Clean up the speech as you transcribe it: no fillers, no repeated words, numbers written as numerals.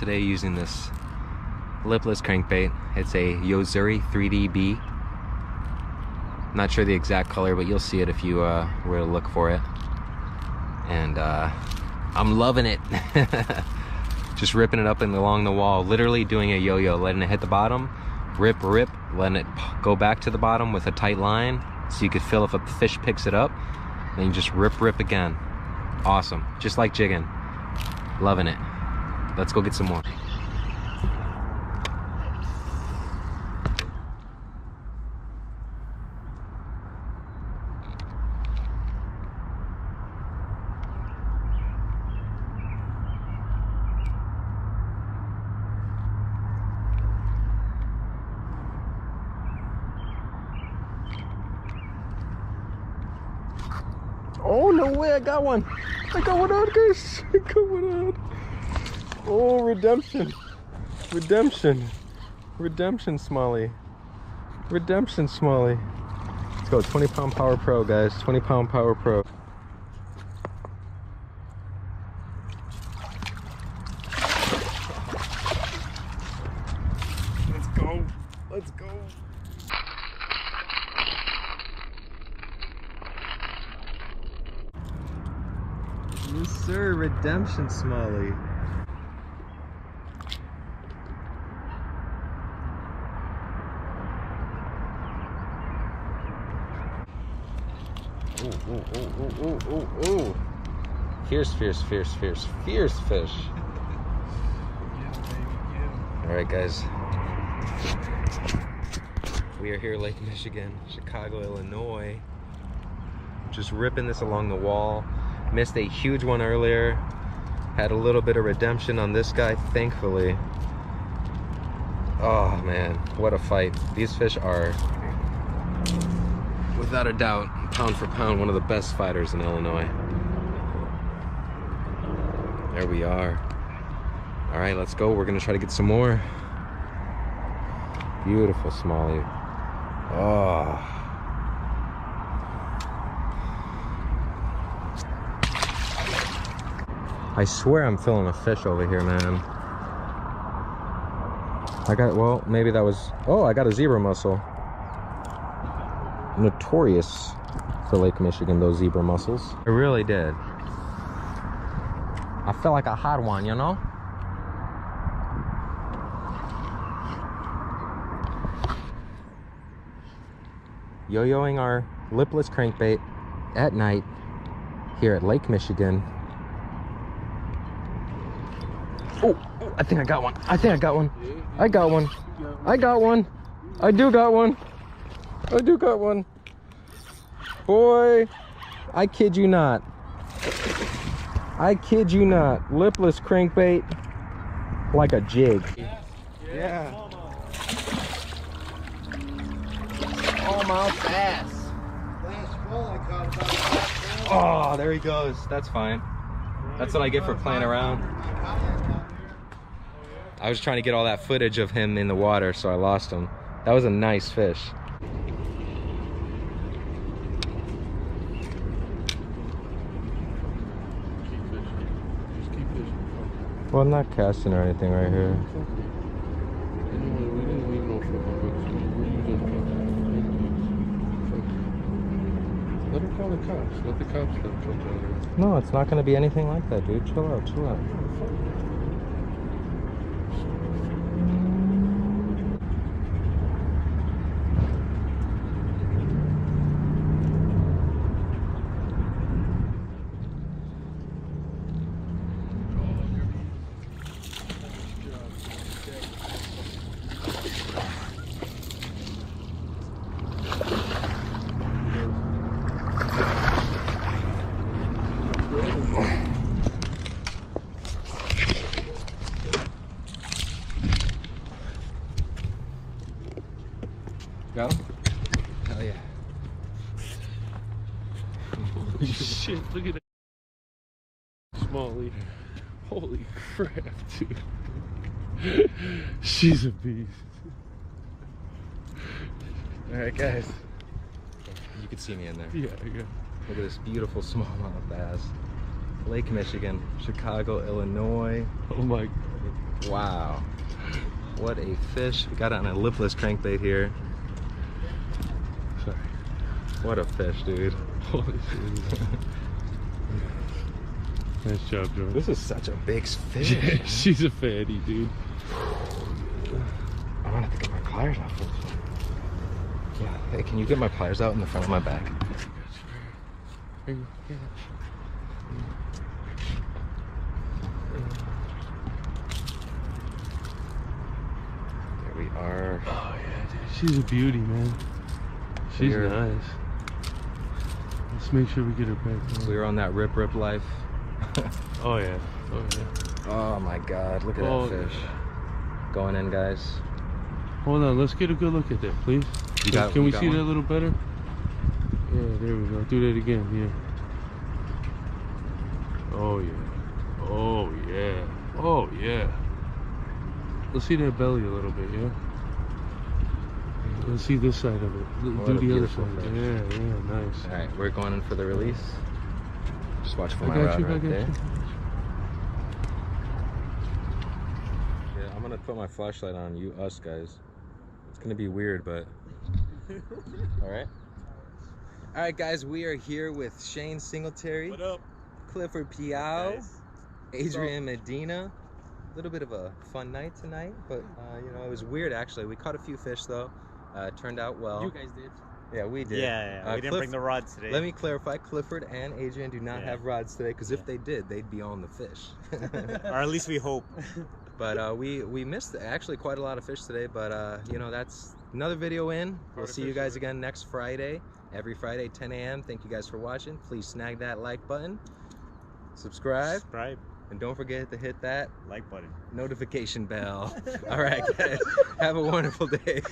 today using this lipless crankbait. It's a Yozuri 3DB. Not sure the exact color, but you'll see it if you were to look for it. And I'm loving it. Just ripping it up and along the wall, literally doing a yo-yo, letting it hit the bottom, rip, letting it go back to the bottom with a tight line so you could feel if a fish picks it up. Then you just rip again. Awesome, just like jigging. Loving it. Let's go get some more. Oh, no way, I got one. I got one out, guys. I got one out. Oh, redemption. Redemption. Redemption, Smalley. Redemption, Smalley. Let's go, 20-pound Power Pro, guys. 20-pound Power Pro. Let's go. Let's go. Yes, sir. Redemption, Smalley. Ooh. Fierce fish. All right, guys. We are here, Lake Michigan, Chicago, Illinois. Just ripping this along the wall. Missed a huge one earlier. Had a little bit of redemption on this guy, thankfully. Oh man, what a fight. These fish are, without a doubt, pound for pound, one of the best fighters in Illinois. There we are. All right, let's go. We're gonna try to get some more. Beautiful Smalley. Oh. I swear I'm feeling a fish over here, man. I got, well, maybe that was, oh, I got a zebra mussel. Notorious for Lake Michigan, those zebra mussels. I really did. I felt like I had one, you know? Yo-yoing our lipless crankbait at night here at Lake Michigan. Oh, I think I got one. I do got one. Boy, I kid you not. Lipless crankbait like a jig. Yeah. Smallmouth bass. Last fall I caught about. Oh, there he goes. That's fine. That's what I get for playing around. I was trying to get all that footage of him in the water, so I lost him. That was a nice fish. Well, I'm not casting or anything right here. Let her call the cops. Let the cops come down here. No, it's not going to be anything like that, dude. Chill out. Got him? Hell yeah. Holy shit, look at that. Smalley. Holy crap, dude. She's a beast. Alright, guys. You can see me in there. Yeah. Look at this beautiful smallmouth bass. Lake Michigan, Chicago, Illinois. Oh my God. Wow. What a fish. We got it on a lipless crankbait here. Sorry. What a fish, dude. Holy shit. Nice job, Joe. This is such a big fish. Yeah, she's a fatty, dude. I'm gonna have to get my pliers out for this one. Yeah, hey, can you get my pliers out in the front of my back? Here you go. There we are. Oh yeah, dude. She's a beauty, man. She's nice. Let's make sure we get her back. We were on that rip life. Oh yeah. Oh yeah. Oh my god, look at that fish. Yeah. Going in, guys. Hold on, let's get a good look at that, please. Can we see that a little better? Yeah, there we go. Do that again, yeah. Oh yeah. Oh yeah. Oh yeah. Let's see that belly a little bit, yeah? Let's see this side of it. Do the other side. Fish. Yeah, nice. Alright, we're going in for the release. Just watch for my I rod got you. right there. Yeah, I'm gonna put my flashlight on you, us guys. It's gonna be weird, but alright. Alright guys, we are here with Shane Singletary. What up? Clifford Piao, Adrian Medina. A little bit of a fun night tonight, but you know, it was weird actually. We caught a few fish though. Turned out well. You guys did. Yeah, we did. Yeah, we didn't bring the rods today. Let me clarify, Clifford and Adrian do not have rods today, because if they did, they'd be on the fish. Or at least we hope. But we missed actually quite a lot of fish today, but you know, that's another video in. We'll see you guys again next Friday. Every Friday, 10 a.m. Thank you guys for watching. Please snag that like button. Subscribe. And don't forget to hit that like button. Notification bell. All right, guys. Have a wonderful day.